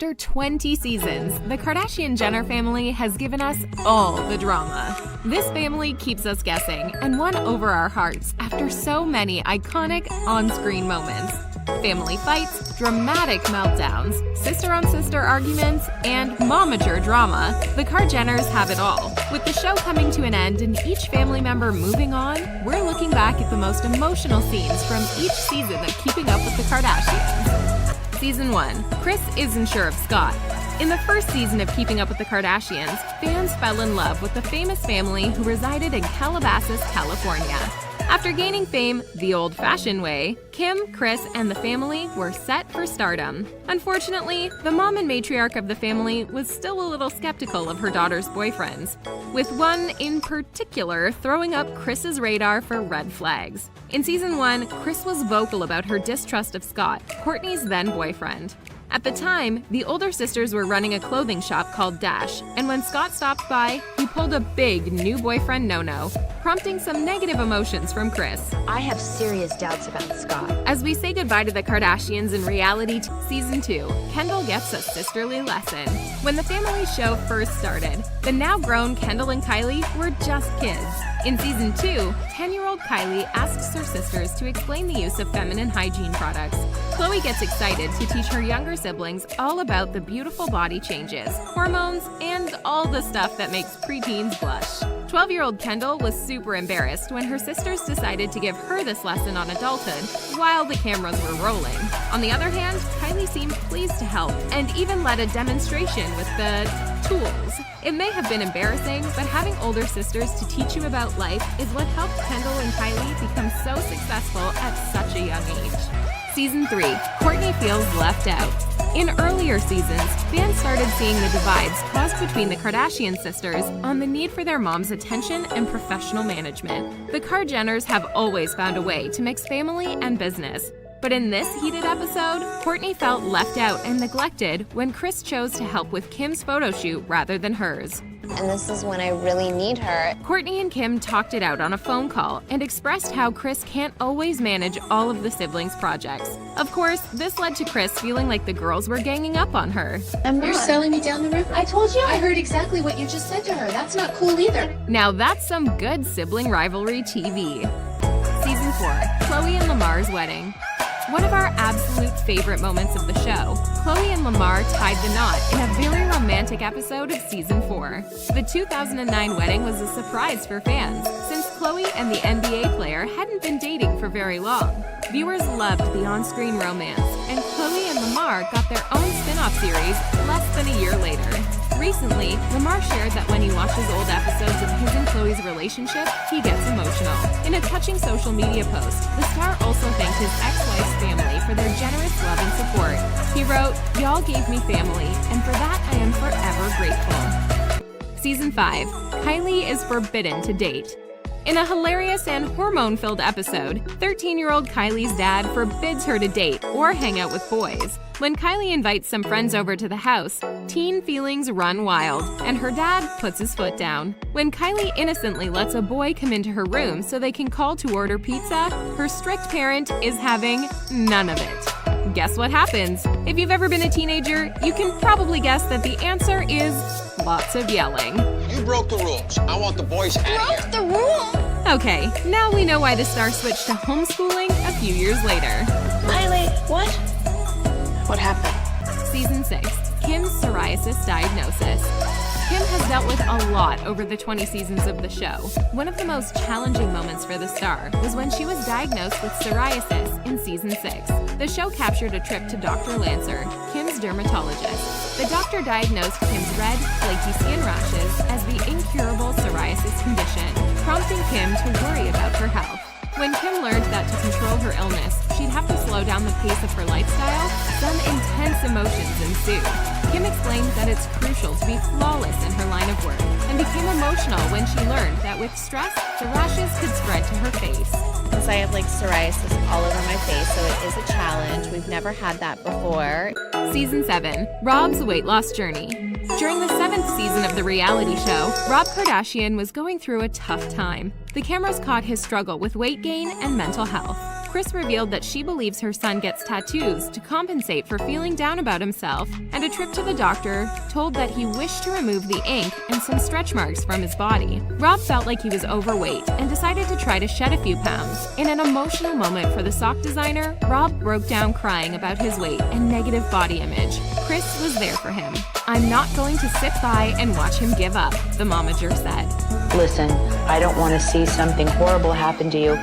After 20 seasons, the Kardashian-Jenner family has given us all the drama. This family keeps us guessing and won over our hearts after so many iconic on-screen moments. Family fights, dramatic meltdowns, sister-on-sister arguments, and momager drama. The Kar-Jenners have it all. With the show coming to an end and each family member moving on, we're looking back at the most emotional scenes from each season of Keeping Up with the Kardashians. Season 1. Kris isn't sure of Scott. In the first season of Keeping Up with the Kardashians, fans fell in love with the famous family who resided in Calabasas, California. After gaining fame the old-fashioned way, Kim, Kris, and the family were set for stardom. Unfortunately, the mom and matriarch of the family was still a little skeptical of her daughter's boyfriends, with one in particular throwing up Kris's radar for red flags. In Season 1, Kris was vocal about her distrust of Scott, Kourtney's then-boyfriend. At the time, the older sisters were running a clothing shop called Dash, and when Scott stopped by, he pulled a big new boyfriend no-no, prompting some negative emotions from Kris. I have serious doubts about Scott. As we say goodbye to the Kardashians in reality Season 2, Kendall gets a sisterly lesson. When the family show first started, the now-grown Kendall and Kylie were just kids. In Season 2, 10-year-old Kylie asks her sisters to explain the use of feminine hygiene products. Khloe gets excited to teach her younger siblings all about the beautiful body changes, hormones, and all the stuff that makes preteens blush. 12-year-old Kendall was super embarrassed when her sisters decided to give her this lesson on adulthood while the cameras were rolling. On the other hand, Kylie seemed pleased to help and even led a demonstration with the tools. It may have been embarrassing, but having older sisters to teach you about life is what helped Kendall and Kylie become so successful at such a young age. Season 3. Kourtney feels left out. In earlier seasons, fans started seeing the divides caused between the Kardashian sisters on the need for their mom's attention and professional management. The Kar-Jenners have always found a way to mix family and business. But in this heated episode, Kourtney felt left out and neglected when Kris chose to help with Kim's photo shoot rather than hers. And this is when I really need her. Kourtney and Kim talked it out on a phone call and expressed how Kris can't always manage all of the siblings' projects. Of course, this led to Kris feeling like the girls were ganging up on her. You're selling me down the river. I told you. I heard exactly what you just said to her. That's not cool either. Now that's some good sibling rivalry TV. Season 4. Khloe and Lamar's wedding. One of our absolute favorite moments of the show, Khloe and Lamar tied the knot in a very romantic episode of Season 4. The 2009 wedding was a surprise for fans, since Khloe and the NBA player hadn't been dating for very long. Viewers loved the on-screen romance, and Khloe and Lamar got their own spin-off series less than a year later. Recently, Lamar shared that when he watches old episodes of his and Khloe's relationship, he gets emotional. In a touching social media post, the star also thanked his ex-wife's family for their generous love and support. He wrote, "Y'all gave me family, and for that I am forever grateful." Season 5. Kylie is forbidden to date. In a hilarious and hormone-filled episode, 13-year-old Kylie's dad forbids her to date or hang out with boys. When Kylie invites some friends over to the house, teen feelings run wild, and her dad puts his foot down. When Kylie innocently lets a boy come into her room so they can call to order pizza, her strict parent is having none of it. Guess what happens? If you've ever been a teenager, you can probably guess that the answer is lots of yelling. You broke the rules. I want the boys out of here. Broke the rule? Okay, now we know why the star switched to homeschooling a few years later. Kylie, what? What happened? Season 6. Kim's psoriasis diagnosis. Kim has dealt with a lot over the 20 seasons of the show. One of the most challenging moments for the star was when she was diagnosed with psoriasis in Season 6. The show captured a trip to Dr. Lancer, Kim's dermatologist. The doctor diagnosed Kim's red, flaky skin rashes as the incurable psoriasis condition, prompting Kim to worry about her health. When Kim learned that to control her illness, she'd have to slow down the pace of her lifestyle, some intense emotions ensued. Kim explained that it's crucial to be flawless in her line of work, and became emotional when she learned that with stress, the rashes could spread to her face. Because I have psoriasis all over my face, so it is a challenge. We've never had that before. Season 7. Rob's weight loss journey. During the 7th season of the reality show, Rob Kardashian was going through a tough time. The cameras caught his struggle with weight gain and mental health. Kris revealed that she believes her son gets tattoos to compensate for feeling down about himself, and a trip to the doctor told that he wished to remove the ink and some stretch marks from his body. Rob felt like he was overweight and decided to try to shed a few pounds. In an emotional moment for the sock designer, Rob broke down crying about his weight and negative body image. Kris was there for him. "I'm not going to sit by and watch him give up," the momager said. Listen, I don't want to see something horrible happen to you.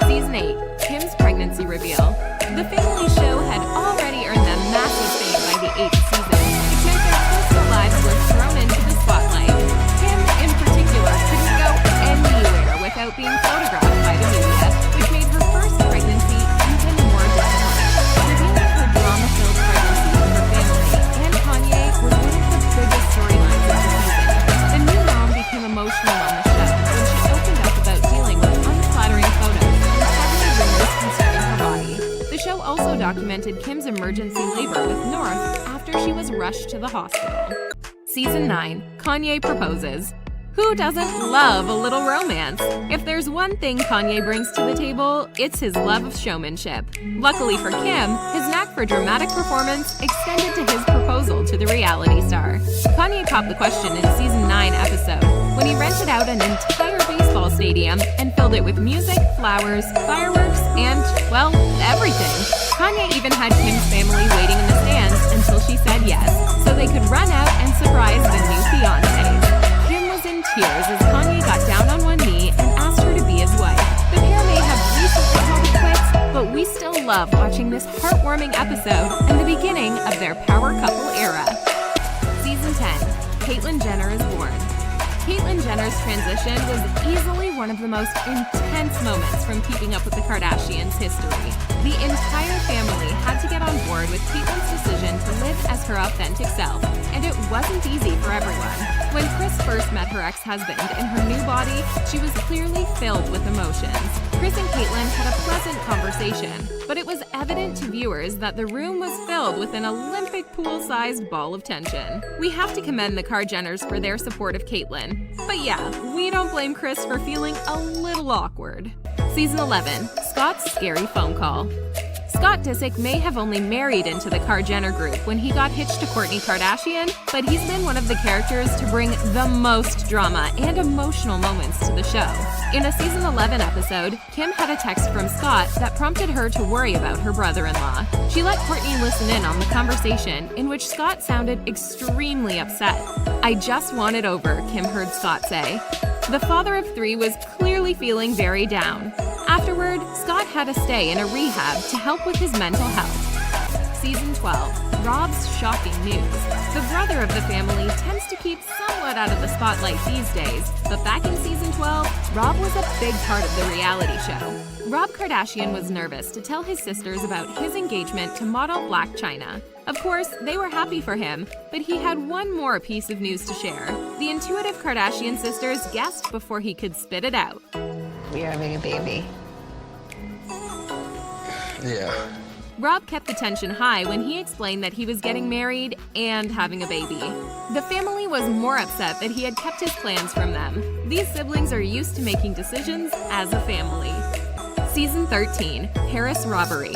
Season 8, Kim's pregnancy reveal. The family show had already earned them massive fame by the 8th season, which meant their personal lives were thrown into the spotlight. Kim, in particular, couldn't go anywhere without being photographed by the media, which made her first pregnancy even more difficult. Revealing her drama-filled pregnancy to her family and Kanye was one of the biggest storylines of the season. The new mom became emotional on the show when she opened up about dealing with unflattering photos and heavy rumors concerning her body. The show also documented Kim's emergency labor with North after she was rushed to the hospital. Season 9, Kanye proposes. Who doesn't love a little romance? If there's one thing Kanye brings to the table, it's his love of showmanship. Luckily for Kim, his knack for dramatic performance extended to his proposal to the reality star. Kanye topped the question in Season 9 episode when he rented out an entire baseball stadium and filled it with music, flowers, fireworks, and, well, everything. Kanye even had Kim's family waiting in the stands until she said yes, so they could run out and surprise the new fiancé. Kim was in tears as Kanye got down on one knee and asked her to be his wife. The pair may have recently called it quits, but we still love watching this heartwarming episode and the beginning of their power couple era. Season 10, Caitlyn Jenner is born. Caitlyn Jenner's transition was easily one of the most intense moments from Keeping Up with the Kardashians history. The entire family had to get on board with Caitlyn's decision to live as her authentic self, and it wasn't easy for everyone. When Kris first met her ex-husband in her new body, she was clearly filled with emotions. Kris and Caitlyn had a pleasant conversation, but it was evident to viewers that the room was filled with an Olympic pool-sized ball of tension. We have to commend the Kar-Jenners for their support of Caitlyn. But yeah, we don't blame Kris for feeling a little awkward. Season 11, Scott's scary phone call. Scott Disick may have only married into the Kar-Jenner group when he got hitched to Kourtney Kardashian, but he's been one of the characters to bring the most drama and emotional moments to the show. In a Season 11 episode, Kim had a text from Scott that prompted her to worry about her brother-in-law. She let Kourtney listen in on the conversation, in which Scott sounded extremely upset. "I just want it over," Kim heard Scott say. The father of 3 was clearly feeling very down. Afterward, Scott had to stay in a rehab to help with his mental health. Season 12, Rob's shocking news. The brother of the family tends to keep somewhat out of the spotlight these days, but back in Season 12, Rob was a big part of the reality show. Rob Kardashian was nervous to tell his sisters about his engagement to model Blac Chyna. Of course, they were happy for him, but he had one more piece of news to share. The intuitive Kardashian sisters guessed before he could spit it out. We are having a baby. Yeah. Rob kept the tension high when he explained that he was getting married and having a baby. The family was more upset that he had kept his plans from them. These siblings are used to making decisions as a family. Season 13, Paris Robbery.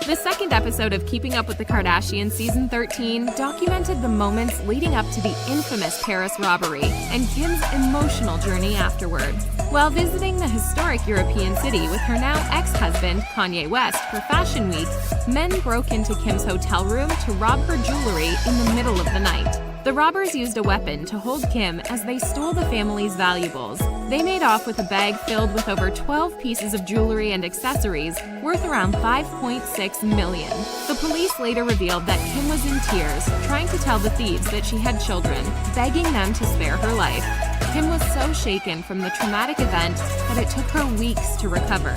The second episode of Keeping Up with the Kardashians Season 13 documented the moments leading up to the infamous Paris robbery and Kim's emotional journey afterward. While visiting the historic European city with her now ex-husband, Kanye West, for Fashion Week, men broke into Kim's hotel room to rob her jewelry in the middle of the night. The robbers used a weapon to hold Kim as they stole the family's valuables. They made off with a bag filled with over 12 pieces of jewelry and accessories worth around $5.6 million. The police later revealed that Kim was in tears, trying to tell the thieves that she had children, begging them to spare her life. Kim was so shaken from the traumatic event that it took her weeks to recover.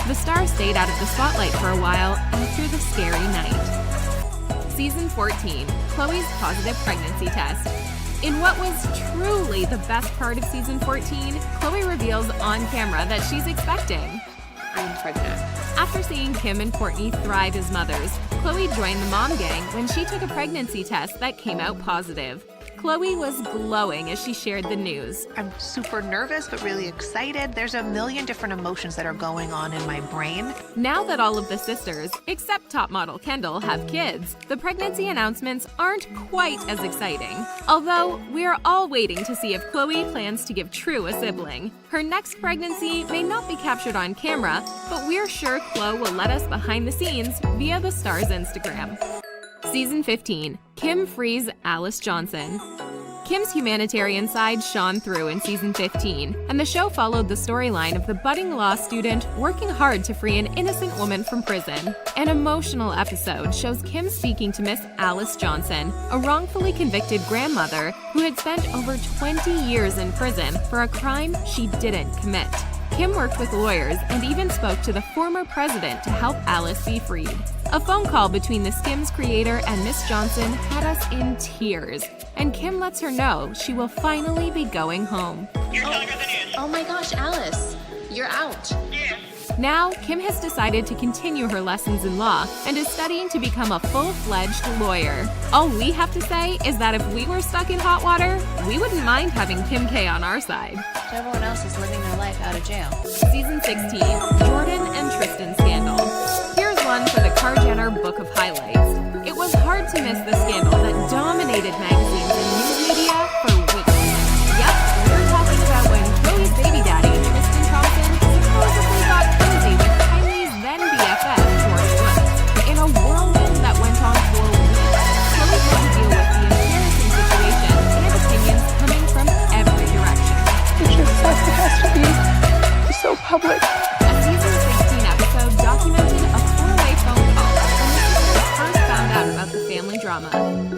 The star stayed out of the spotlight for a while after the scary night. Season 14, Khloe's positive pregnancy test. In what was truly the best part of Season 14, Khloe reveals on camera that she's expecting. I'm pregnant. After seeing Kim and Kourtney thrive as mothers, Khloe joined the mom gang when she took a pregnancy test that came out positive. Khloe was glowing as she shared the news. I'm super nervous, but really excited. There's a million different emotions that are going on in my brain. Now that all of the sisters, except top model Kendall, have kids, the pregnancy announcements aren't quite as exciting. Although, we're all waiting to see if Khloe plans to give True a sibling. Her next pregnancy may not be captured on camera, but we're sure Khloe will let us behind the scenes via the star's Instagram. Season 15, Kim frees Alice Johnson. Kim's humanitarian side shone through in Season 15, and the show followed the storyline of the budding law student working hard to free an innocent woman from prison. An emotional episode shows Kim speaking to Miss Alice Johnson, a wrongfully convicted grandmother who had spent over 20 years in prison for a crime she didn't commit. Kim worked with lawyers and even spoke to the former president to help Alice be freed. A phone call between the Skims creator and Miss Johnson had us in tears, and Kim lets her know she will finally be going home. Oh my gosh, Alice, you're out. Now, Kim has decided to continue her lessons in law and is studying to become a full-fledged lawyer. All we have to say is that if we were stuck in hot water, we wouldn't mind having Kim K on our side. Everyone else is living their life out of jail. Season 16, Jordan and Tristan Scandal. Here's one for the Kardashians book of highlights. It was hard to miss the scandal that dominated magazines and news media for weeks. Yep, we're talking about when Khloe's baby daddy, Tristan Thompson, supposedly got crazy with Kylie's then BFF, George Woods. In a whirlwind that went on for weeks, Khloe had to deal with the embarrassing situation and opinions coming from every direction. It's just such it has to be so public. A Season 16 episode documented a four-way phone call when the sisters first found out about the family drama.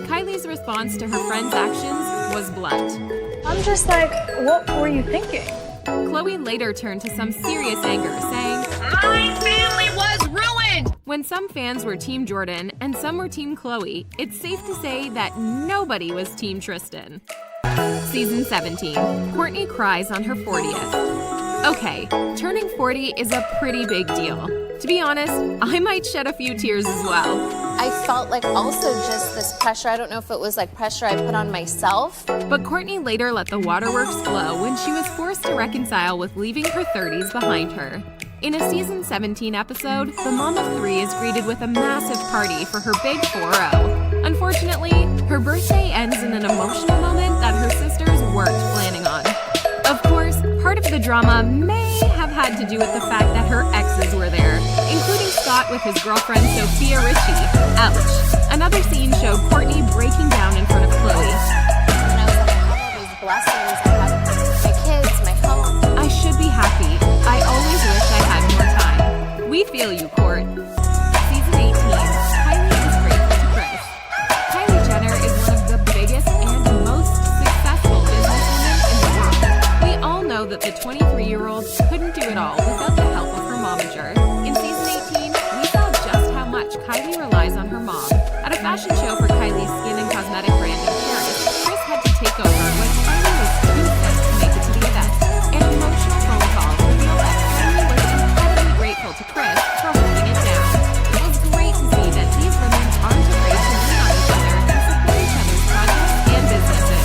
Kylie's response to her friend's actions was blunt. I'm just like, what were you thinking? Khloe later turned to some serious anger, saying, "My family was ruined!" When some fans were Team Jordan and some were Team Khloe, it's safe to say that nobody was Team Tristan. Season 17, Kourtney cries on her 40th. Okay, turning 40 is a pretty big deal. To be honest, I might shed a few tears as well. I felt like also just this pressure. I don't know if it was like pressure I put on myself. But Kourtney later let the waterworks flow when she was forced to reconcile with leaving her 30s behind her. In a Season 17 episode, the mom of three is greeted with a massive party for her big 4-0. Unfortunately, her birthday ends in an emotional moment that her sisters weren't planning on. Of course, part of the drama may have had to do with the fact that her exes were there, including Scott with his girlfriend Sophia Richie. Ouch. Another scene showed Kourtney breaking down in front of Khloe. And I was like, I have all these blessings. I have my kids, my home. I should be happy. I always wish I had more time. We feel you, Court. Season 18, Kylie is grateful to Kris. Kylie Jenner is one of the biggest and most successful businesswomen in the world. We all know that the 23-year-old couldn't do it all without the help of her momager. In Season 18, we saw just how much Kylie relies on her mom. At a fashion show for Kylie's skin and cosmetic brand in Paris, Kris had to take over when Kylie was too sick to make it to the event. An emotional phone call revealed that Kylie was incredibly grateful to Kris for holding it down. It was great to see that these women aren't afraid to lean on each other and support each other's projects and businesses.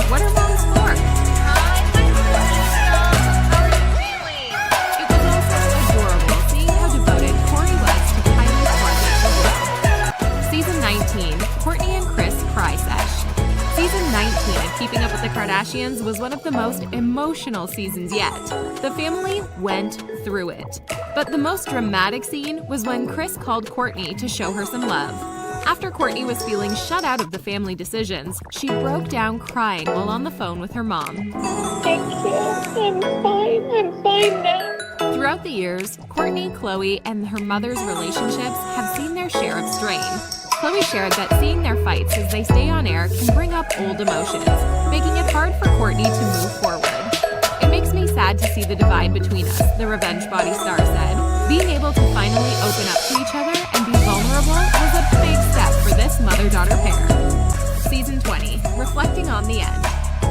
What are moms for? Hi, my Lisa. How are you feeling? It was also adorable seeing how devoted Corey was to Kylie's project as well. Season 19, Kourtney and Kris cry sesh. Season 19 of Keeping Up with the Kardashians was one of the most emotional seasons yet. The family went through it. But the most dramatic scene was when Kris called Kourtney to show her some love. After Kourtney was feeling shut out of the family decisions, she broke down crying while on the phone with her mom. Thank you. I'm fine now. Throughout the years, Kourtney, Khloe, and her mother's relationships have seen their share of strain. Khloe shared that seeing their fights as they stay on air can bring up old emotions, making it hard for Kourtney to move forward. It makes me sad to see the divide between us, the Revenge Body star said. Being able to finally open up to each other and be vulnerable was a big step for this mother-daughter pair. Season 20, reflecting on the end.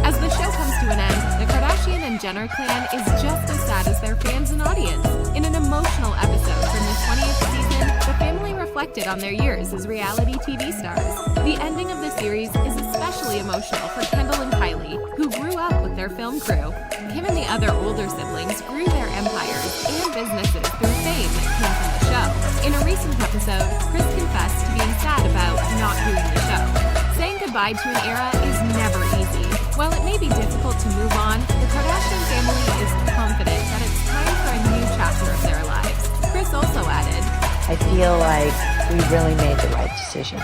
As the show comes to an end, the Kardashian and Jenner clan is just as sad as their fans and audience. In an emotional episode from the 20th season, the family reflected on their years as reality TV stars. The ending of the series is especially emotional for Kendall and Kylie, who grew up with their film crew. Kim and the other older siblings grew their empires and businesses through fame that came from the show. In a recent episode, Kris confessed to being sad about not doing the show. Saying goodbye to an era is never easy. While it may be difficult to move on, the Kardashian family is confident that it's time for a new chapter of their lives. Kris also added, I feel like we really made the right decision.